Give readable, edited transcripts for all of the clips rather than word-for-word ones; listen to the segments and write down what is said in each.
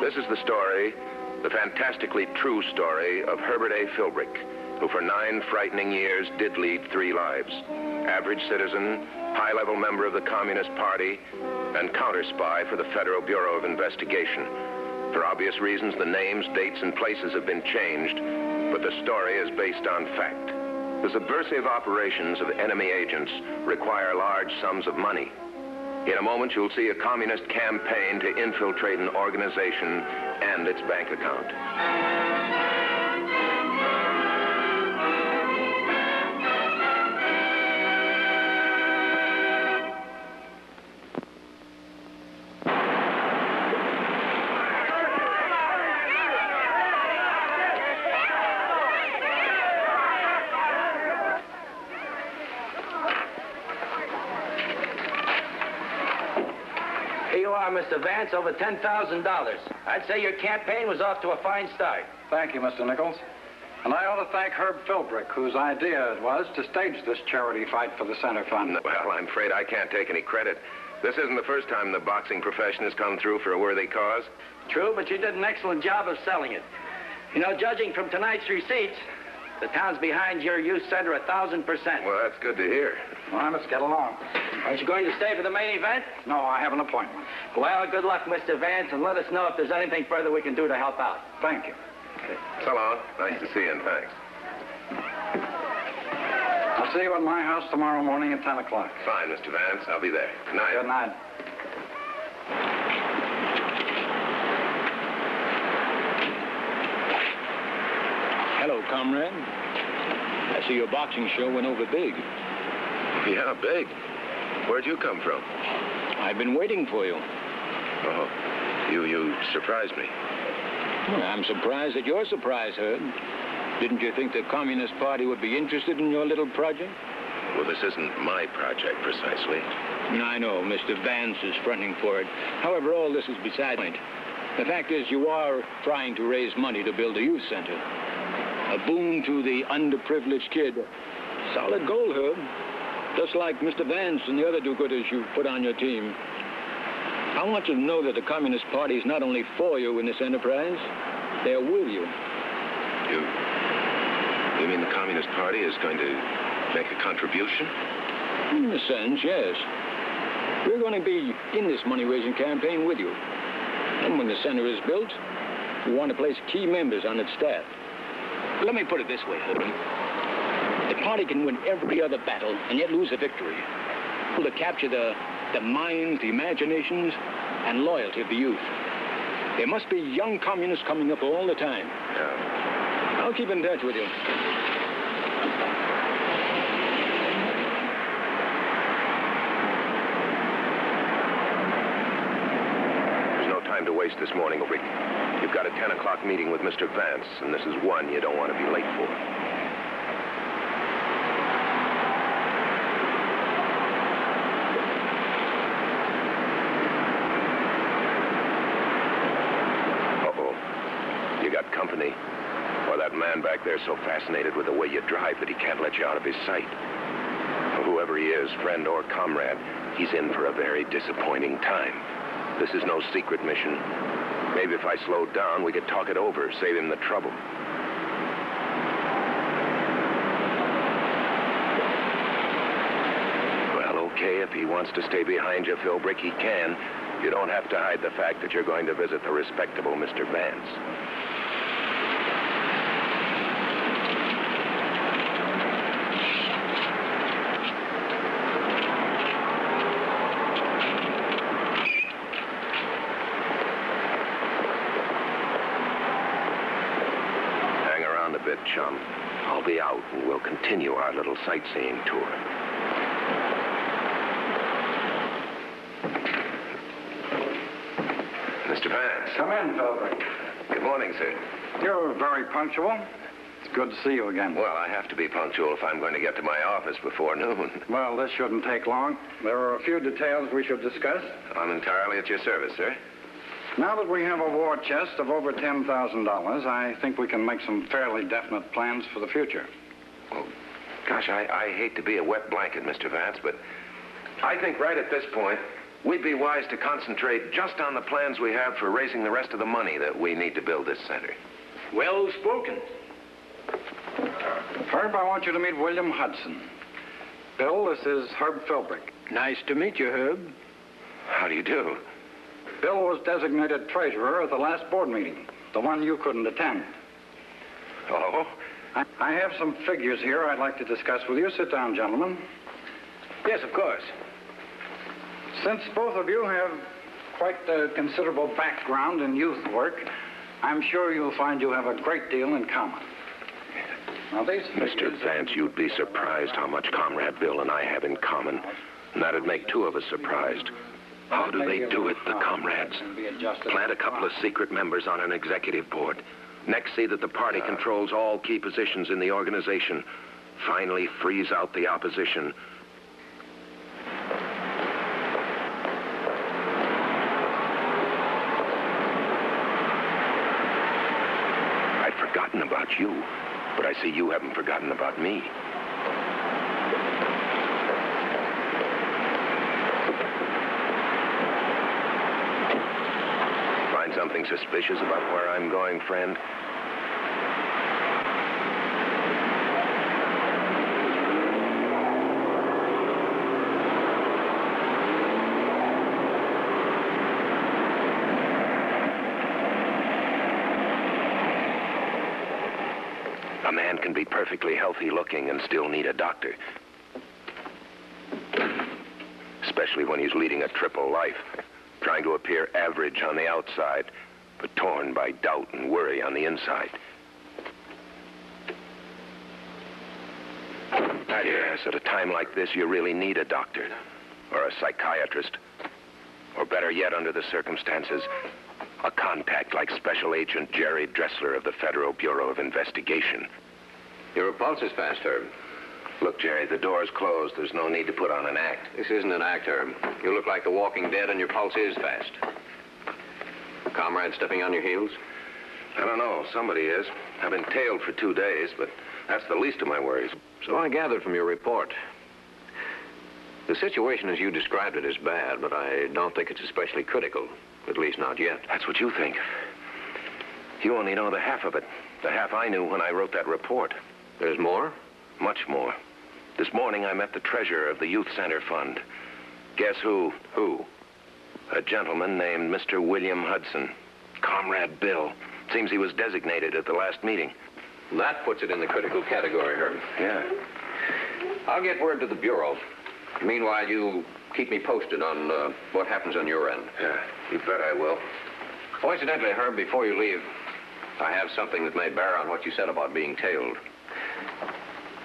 This is the story, the fantastically true story of Herbert A. Philbrick, who for 9 frightening years did lead 3 lives. Average citizen, high-level member of the Communist Party, and counter-spy for the Federal Bureau of Investigation. For obvious reasons, the names, dates, and places have been changed, but the story is based on fact. The subversive operations of enemy agents require large sums of money. In a moment, you'll see a communist campaign to infiltrate an organization and its bank account. Mr. Vance, over $10,000. I'd say your campaign was off to a fine start. Thank you, Mr. Nichols. And I ought to thank Herb Philbrick, whose idea it was to stage this charity fight for the Center Fund. Well, I'm afraid I can't take any credit. This isn't the first time the boxing profession has come through for a worthy cause. True, but you did an excellent job of selling it. You know, judging from tonight's receipts, the town's behind your youth center 1,000%. Well, that's good to hear. Well, let's get along. Aren't you going to stay for the main event? No, I have an appointment. Well, good luck, Mr. Vance, and let us know if there's anything further we can do to help out. Thank you. So long. Nice to see you, and thanks. I'll see you at my house tomorrow morning at 10 o'clock. Fine, Mr. Vance. I'll be there. Good night. Good night. Hello, comrade. I see your boxing show went over big. Yeah, big. Where'd you come from? I've been waiting for you. Oh, you surprised me. Well, I'm surprised at your surprise, Herb. Didn't you think the Communist Party would be interested in your little project? Well, this isn't my project, precisely. I know, Mr. Vance is fronting for it. However, all this is beside the point. The fact is, you are trying to raise money to build a youth center. A boon to the underprivileged kid. Solid goal, Herb. Just like Mr. Vance and the other do-gooders you put on your team. I want you to know that the Communist Party is not only for you in this enterprise, they're with you. You mean the Communist Party is going to make a contribution? In a sense, yes. We're going to be in this money-raising campaign with you. And when the center is built, we want to place key members on its staff. Let me put it this way, Herb. The party can win every other battle and yet lose a victory. To capture the minds, the imaginations, and loyalty of the youth. There must be young communists coming up all the time. Yeah. I'll keep in touch with you. There's no time to waste this morning, Rick. You've got a 10 o'clock meeting with Mr. Vance, and this is one you don't want to be late for. Company, or that man back there so fascinated with the way you drive that he can't let you out of his sight. Whoever he is, friend or comrade, he's in for a very disappointing time. This is no secret mission. Maybe if I slowed down, we could talk it over, save him the trouble. Well, okay, if he wants to stay behind you, Philbrick, he can. You don't have to hide the fact that you're going to visit the respectable Mr. Vance. Chum. I'll be out and we'll continue our little sightseeing tour. Mr. Vance. Come in, Philbrick. Good morning, sir. You're very punctual. It's good to see you again. Well, I have to be punctual if I'm going to get to my office before noon. Well, this shouldn't take long. There are a few details we should discuss. I'm entirely at your service, sir. Now that we have a war chest of over $10,000, I think we can make some fairly definite plans for the future. Well, gosh, I hate to be a wet blanket, Mr. Vance, but I think right at this point, we'd be wise to concentrate just on the plans we have for raising the rest of the money that we need to build this center. Well spoken. Herb, I want you to meet William Hudson. Bill, this is Herb Philbrick. Nice to meet you, Herb. How do you do? Bill was designated treasurer at the last board meeting, the one you couldn't attend. Oh? I have some figures here I'd like to discuss with you. Sit down, gentlemen. Yes, of course. Since both of you have quite a considerable background in youth work, I'm sure you'll find you have a great deal in common. Now, these Mr. Vance, you'd be surprised how much Comrade Bill and I have in common. And that'd make two of us surprised. How do they do it, the comrades? Plant a couple of secret members on an executive board. Next, see that the party controls all key positions in the organization. Finally, freeze out the opposition. I'd forgotten about you, but I see you haven't forgotten about me. Find something suspicious about where I'm going, friend? A man can be perfectly healthy looking and still need a doctor. Especially when he's leading a triple life. Trying to appear average on the outside, but torn by doubt and worry on the inside. Yes, at a time like this, you really need a doctor, or a psychiatrist, or better yet, under the circumstances, a contact like Special Agent Jerry Dressler of the Federal Bureau of Investigation. Your pulse is fast, Herb. Look, Jerry, the door's closed. There's no need to put on an act. This isn't an act, Herb. You look like the walking dead and your pulse is fast. Comrade stepping on your heels? I don't know. Somebody is. I've been tailed for 2 days, but that's the least of my worries. So I gathered from your report. The situation as you described it is bad, but I don't think it's especially critical. At least not yet. That's what you think. You only know the half of it. The half I knew when I wrote that report. There's more? Much more. This morning I met the treasurer of the Youth Center Fund. Guess who? Who? A gentleman named Mr. William Hudson. Comrade Bill. Seems he was designated at the last meeting. That puts it in the critical category, Herb. Yeah. I'll get word to the Bureau. Meanwhile, you keep me posted on what happens on your end. Yeah, you bet I will. Oh, incidentally, Herb, before you leave, I have something that may bear on what you said about being tailed.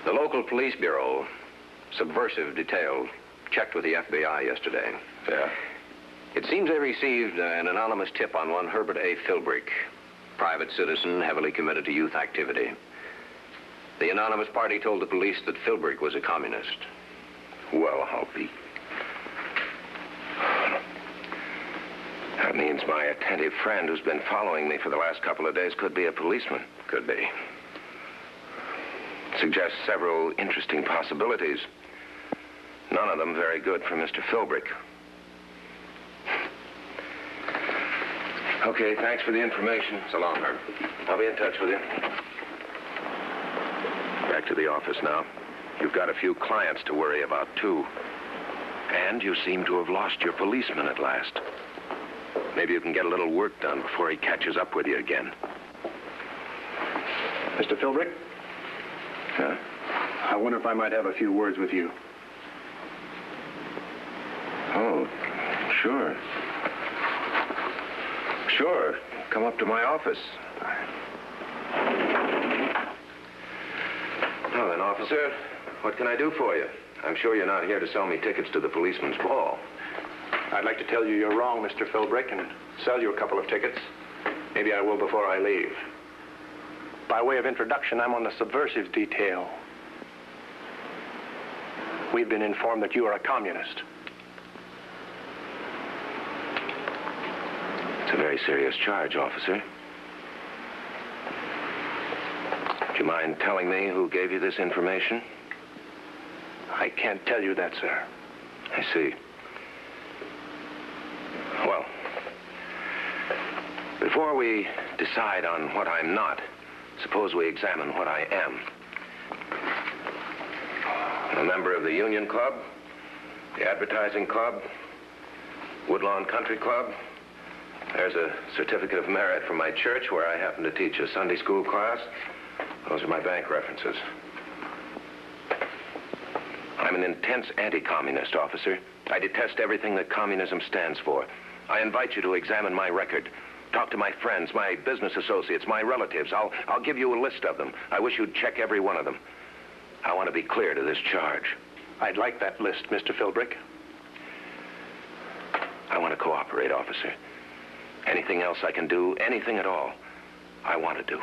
The local police bureau, subversive detail, checked with the FBI yesterday. Yeah? It seems they received an anonymous tip on one Herbert A. Philbrick, private citizen heavily committed to youth activity. The anonymous party told the police that Philbrick was a communist. Well, I'll be... That means my attentive friend who's been following me for the last couple of days could be a policeman. Could be. Suggests several interesting possibilities. None of them very good for Mr. Philbrick. Okay, thanks for the information. So long, Herb. I'll be in touch with you. Back to the office now. You've got a few clients to worry about, too. And you seem to have lost your policeman at last. Maybe you can get a little work done before he catches up with you again. Mr. Philbrick? Huh? I wonder if I might have a few words with you. Oh, sure. Sure. Come up to my office. Now then, officer, what can I do for you? I'm sure you're not here to sell me tickets to the policeman's ball. I'd like to tell you you're wrong, Mr. Philbrick, and sell you a couple of tickets. Maybe I will before I leave. By way of introduction, I'm on the subversive detail. We've been informed that you are a communist. It's a very serious charge, officer. Do you mind telling me who gave you this information? I can't tell you that, sir. I see. Before we decide on what I'm not, suppose we examine what I am. I'm a member of the Union Club, the Advertising Club, Woodlawn Country Club. There's a certificate of merit from my church where I happen to teach a Sunday school class. Those are my bank references. I'm an intense anti-communist, officer. I detest everything that communism stands for. I invite you to examine my record. Talk to my friends, my business associates, my relatives. I'll give you a list of them. I wish you'd check every one of them. I want to be clear to this charge. I'd like that list, Mr. Philbrick. I want to cooperate, officer. Anything else I can do, anything at all, I want to do.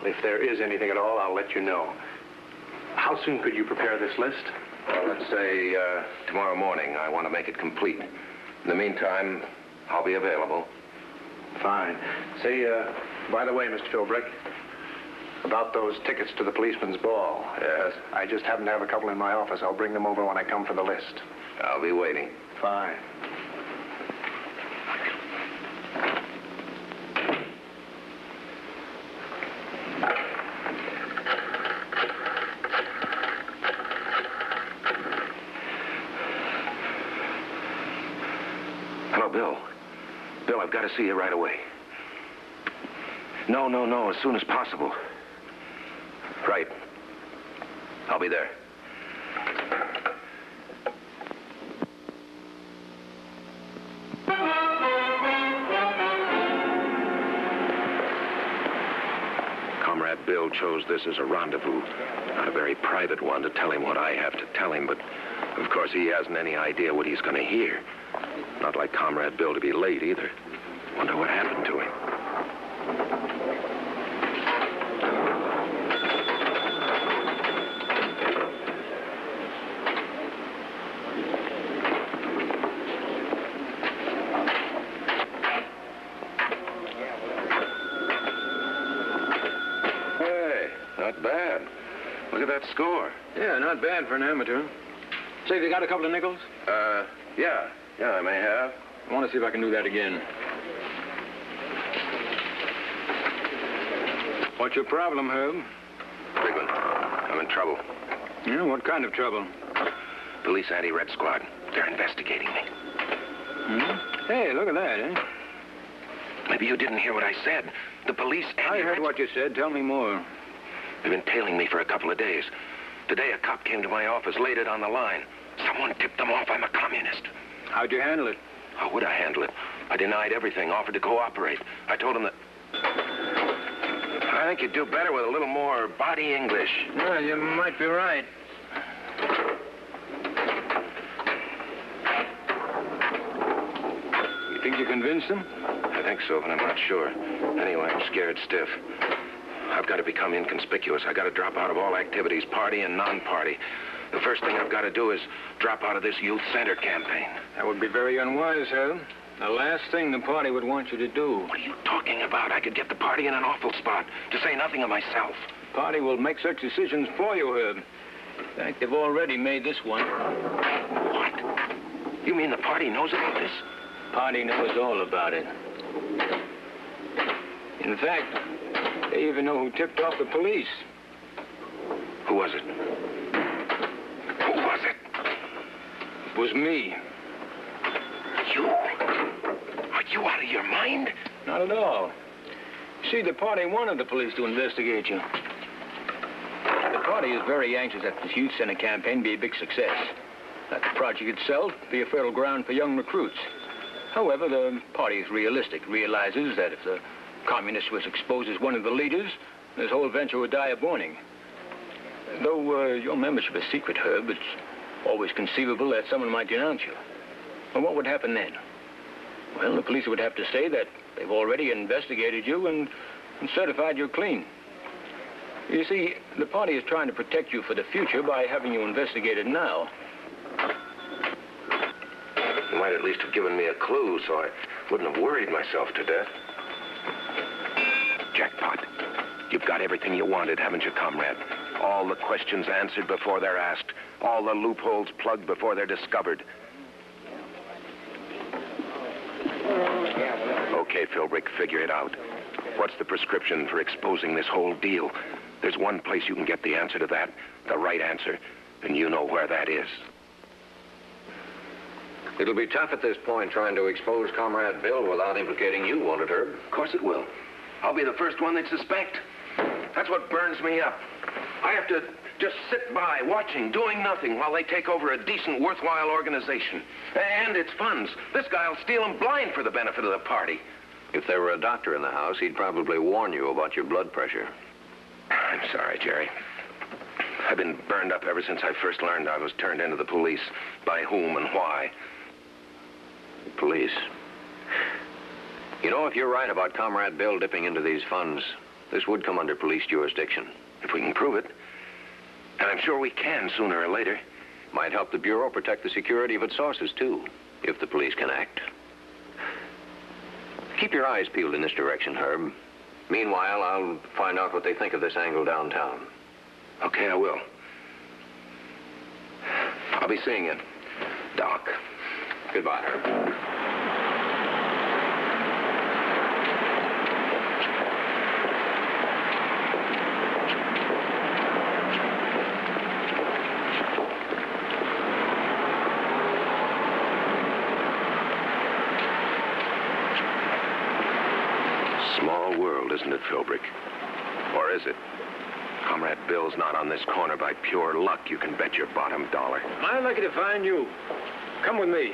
If there is anything at all, I'll let you know. How soon could you prepare this list? Well, let's say tomorrow morning. I want to make it complete. In the meantime, I'll be available. Fine. Say, by the way, Mr. Philbrick, about those tickets to the policeman's ball. Yes? I just happen to have a couple in my office. I'll bring them over when I come for the list. I'll be waiting. Fine. Hello, Bill. Bill, I've got to see you right away. No, as soon as possible. Right. I'll be there. Comrade Bill chose this as a rendezvous. Not a very private one to tell him what I have to tell him, but of course he hasn't any idea what he's going to hear. Not like Comrade Bill to be late either. Wonder what happened to him. Not bad. Look at that score. Yeah, not bad for an amateur. Say, they got a couple of nickels? Yeah, I may have. I want to see if I can do that again. What's your problem, Herb? Big one. I'm in trouble. Yeah, what kind of trouble? Police anti-red squad. They're investigating me. Hey, look at that, eh? Maybe you didn't hear what I said. The police I heard what you said. Tell me more. They've been tailing me for a couple of days. Today, a cop came to my office, laid it on the line. Someone tipped them off I'm a communist. How'd you handle it? How would I handle it? I denied everything, offered to cooperate. I told them that... I think you'd do better with a little more body English. Well, you might be right. You think you convinced them? I think so, but I'm not sure. Anyway, I'm scared stiff. I've got to become inconspicuous. I've got to drop out of all activities, party and non-party. The first thing I've got to do is drop out of this youth center campaign. That would be very unwise, Herb. The last thing the party would want you to do. What are you talking about? I could get the party in an awful spot, to say nothing of myself. The party will make such decisions for you, Herb. In fact, they've already made this one. What? You mean the party knows about this? The party knows all about it. In fact, they even know who tipped off the police. Who was it? Who was it? It was me. You? Are you out of your mind? Not at all. See, the party wanted the police to investigate you. The party is very anxious that this youth center campaign be a big success. That the project itself be a fertile ground for young recruits. However, the party is realistic, realizes that if the communist was exposed as one of the leaders, this whole venture would die of warning. Though your membership is secret, Herb, it's always conceivable that someone might denounce you. Well, what would happen then? Well, the police would have to say that they've already investigated you and certified you're clean. You see, the party is trying to protect you for the future by having you investigated now. You might at least have given me a clue so I wouldn't have worried myself to death. Jackpot. You've got everything you wanted, haven't you, comrade? All the questions answered before they're asked. All the loopholes plugged before they're discovered. Okay, Philbrick, figure it out. What's the prescription for exposing this whole deal? There's one place you can get the answer to that, the right answer, and you know where that is. It'll be tough at this point trying to expose Comrade Bill without implicating you, won't it, Herb? Of course it will. I'll be the first one they'd suspect. That's what burns me up. I have to just sit by, watching, doing nothing while they take over a decent, worthwhile organization. And its funds. This guy'll steal them blind for the benefit of the party. If there were a doctor in the house, he'd probably warn you about your blood pressure. I'm sorry, Jerry. I've been burned up ever since I first learned I was turned into the police. By whom and why. Police. You know, if you're right about Comrade Bill dipping into these funds, this would come under police jurisdiction. If we can prove it. And I'm sure we can sooner or later. Might help the Bureau protect the security of its sources, too, if the police can act. Keep your eyes peeled in this direction, Herb. Meanwhile, I'll find out what they think of this angle downtown. Okay, I will. I'll be seeing you, Doc. Goodbye, Herb. Small world, isn't it, Philbrick? Or is it? Comrade Bill's not on this corner by pure luck, you can bet your bottom dollar. I'm lucky to find you. Come with me.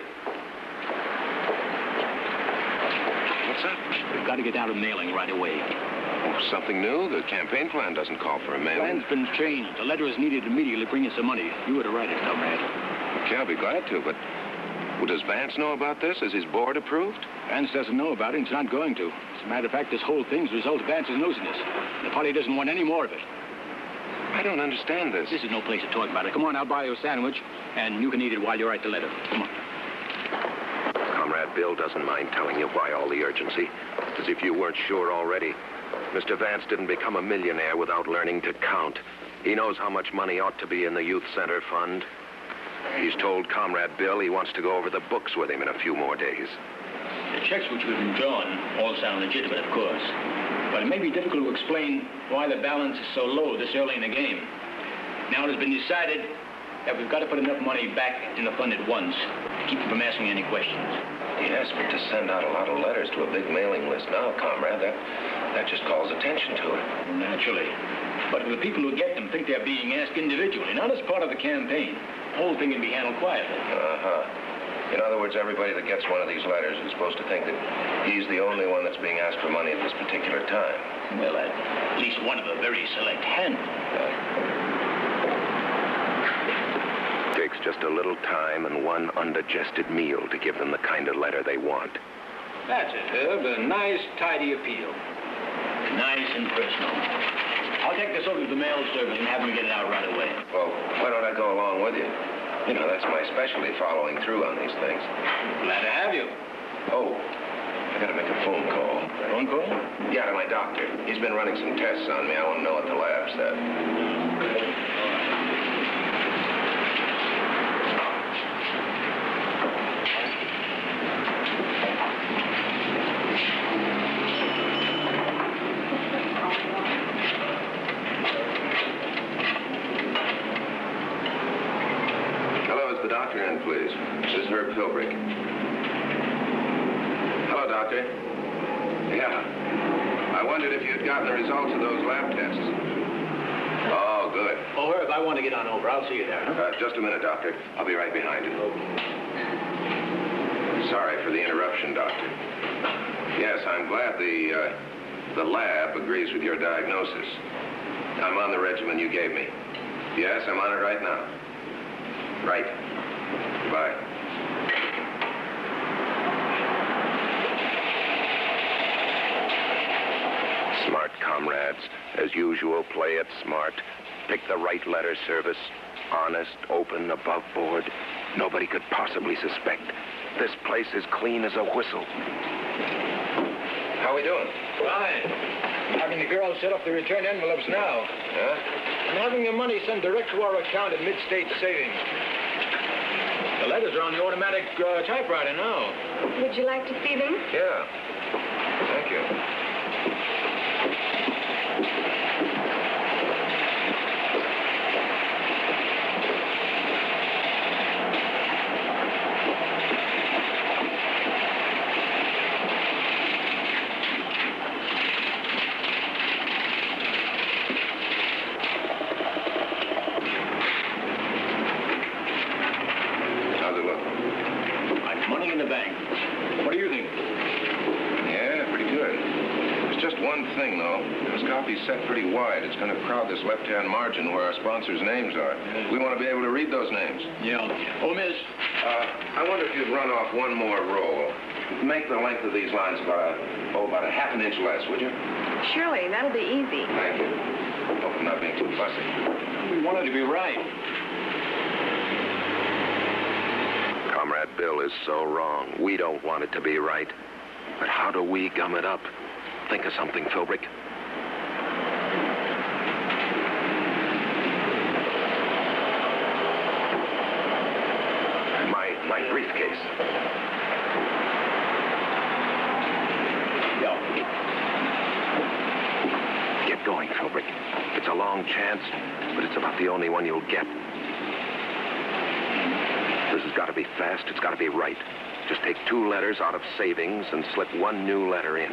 What's up? We've got to get out a mailing right away. Oh, something new? The campaign plan doesn't call for a mailing. Plan's been changed. The letter is needed immediately. Bring us some money. You were to write it, comrade. Okay, I'll be glad to, but... Well, does Vance know about this? Is his board approved? Vance doesn't know about it, and it's not going to. As a matter of fact, this whole thing's a result of Vance's nosiness. The party doesn't want any more of it. I don't understand this. This is no place to talk about it. Come on, I'll buy you a sandwich, and you can eat it while you write the letter. Come on. Comrade Bill doesn't mind telling you why all the urgency. As if you weren't sure already. Mr. Vance didn't become a millionaire without learning to count. He knows how much money ought to be in the Youth Center Fund. He's told Comrade Bill he wants to go over the books with him in a few more days. The checks which have been drawn all sound legitimate, of course. But it may be difficult to explain why the balance is so low this early in the game. Now it has been decided that we've got to put enough money back in the fund at once to keep them from asking any questions. Yes, but to send out a lot of letters to a big mailing list now, Comrade, that just calls attention to it. Naturally. But if the people who get them think they're being asked individually, not as part of the campaign, the whole thing can be handled quietly. Uh-huh. In other words, everybody that gets one of these letters is supposed to think that he's the only one that's being asked for money at this particular time. Well, at least one of a very select handful. Takes just a little time and one undigested meal to give them the kind of letter they want. That's it, Herb. A nice, tidy appeal. Nice and personal. I'll take this over to the mail service and have them get it out right away. Well, why don't I go along with you? You know, that's my specialty, following through on these things. Glad to have you. Oh, I gotta make a phone call. Phone call? Yeah, to my doctor. He's been running some tests on me. I want to know what the lab said. The doctor in, please. This is Herb Philbrick. Hello, doctor. Yeah. I wondered if you'd gotten the results of those lab tests. Oh, good. Oh, Herb, I want to get on over. I'll see you there. Huh? Just a minute, doctor. I'll be right behind you. Sorry for the interruption, doctor. Yes, I'm glad the lab agrees with your diagnosis. I'm on the regimen you gave me. Yes, I'm on it right now. Right. Goodbye. Smart comrades. As usual, play it smart. Pick the right letter service. Honest, open, above board. Nobody could possibly suspect. This place is clean as a whistle. How we doing? Fine. I'm having the girls set up the return envelopes now. Huh? I'm having the money sent direct to our account at Mid-State Savings. The letters are on the automatic typewriter now. Would you like to see them? Yeah. Thank you. How's it look? Like money in the bank. What do you think? Yeah, pretty good. There's just one thing, though. This copy's set pretty wide. It's going to crowd this left-hand margin where our sponsors' names are. We want to be able to read those names. Yeah. Oh, miss. I wonder if you'd run off one more roll. Make the length of these lines about a half an inch less, would you? Surely, that'll be easy. Thank you. Hope I'm not being too fussy. We want it to be right. Comrade Bill is so wrong. We don't want it to be right. But how do we gum it up? Think of something, Philbrick. My briefcase. Yeah. Get going, Philbrick. It's a long chance, but it's about the only one you'll get. This has got to be fast. It's got to be right. Just take 2 letters out of savings and slip 1 new letter in.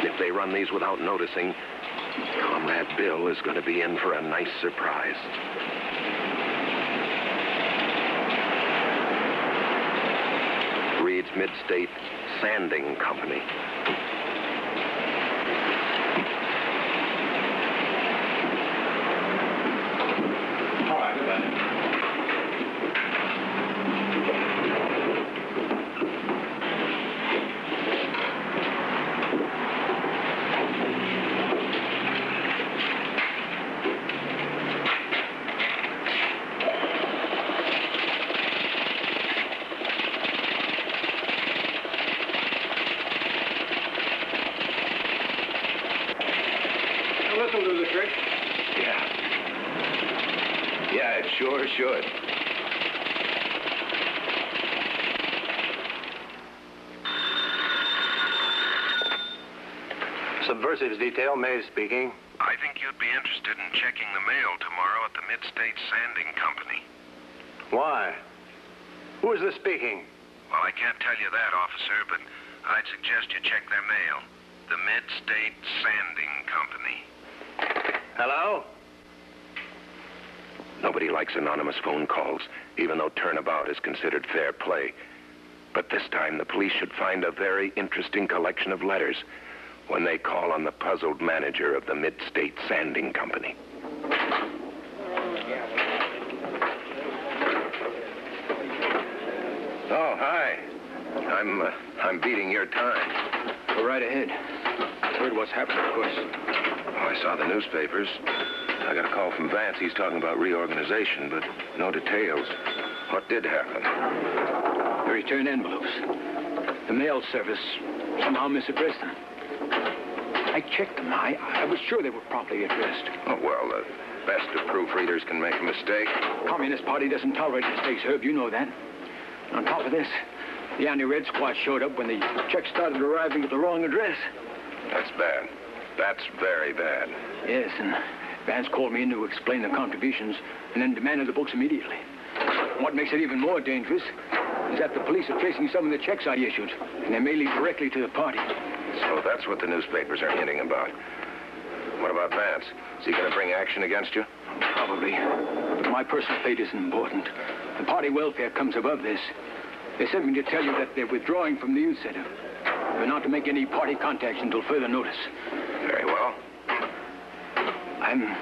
If they run these without noticing, Comrade Bill is going to be in for a nice surprise. Reed's Mid-State Sanding Company. All right, goodbye. This'll do the trick. Yeah, it sure should. Subversives detail, Mays speaking. I think you'd be interested in checking the mail tomorrow at the Mid-State Sanding Company. Why? Who is this speaking? Well, I can't tell you that, officer, but I'd suggest you check their mail. The Mid-State Sanding Company. Hello? Nobody likes anonymous phone calls, even though turnabout is considered fair play. But this time, the police should find a very interesting collection of letters when they call on the puzzled manager of the Mid-State Sanding Company. Oh, hi. I'm beating your time. Go right ahead. Heard what's happened, of course. Oh, I saw the newspapers. I got a call from Vance. He's talking about reorganization, but no details. What did happen? The return envelopes. The mail service somehow misaddressed them. I checked them. I was sure they were properly addressed. Oh, well, the best of proofreaders can make a mistake. Communist Party doesn't tolerate mistakes, Herb. You know that. On top of this, the anti-Red Squad showed up when the checks started arriving at the wrong address. That's bad. That's very bad. Yes, and Vance called me in to explain the contributions and then demanded the books immediately. What makes it even more dangerous is that the police are tracing some of the checks I issued, and they may lead directly to the party. So that's what the newspapers are hinting about. What about Vance? Is he going to bring action against you? Probably. But my personal fate isn't important. The party welfare comes above this. They sent me to tell you that they're withdrawing from the youth center. They're not to make any party contacts until further notice. Very well. I'm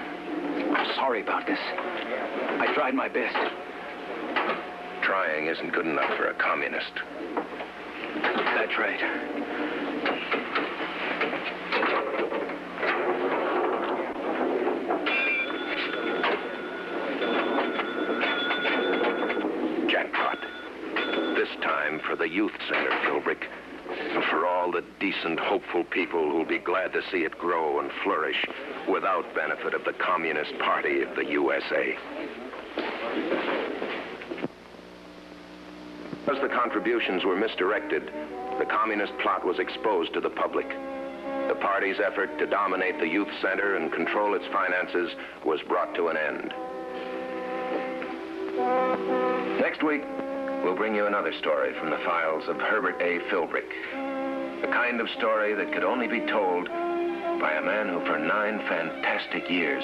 sorry about this. I tried my best. Trying isn't good enough for a communist. That's right. Jackpot. This time for the youth center, Philbrick. And for all the decent, hopeful people who'll be glad to see it grow and flourish without benefit of the Communist Party of the USA. As the contributions were misdirected, the communist plot was exposed to the public. The party's effort to dominate the youth center and control its finances was brought to an end. Next week, we'll bring you another story from the files of Herbert A. Philbrick. The kind of story that could only be told by a man who for 9 fantastic years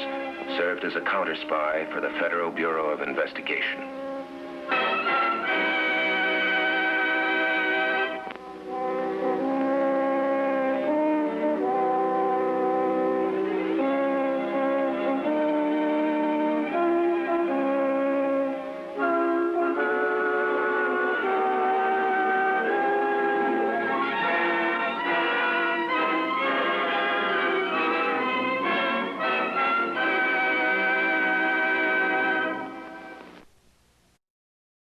served as a counter spy for the Federal Bureau of Investigation.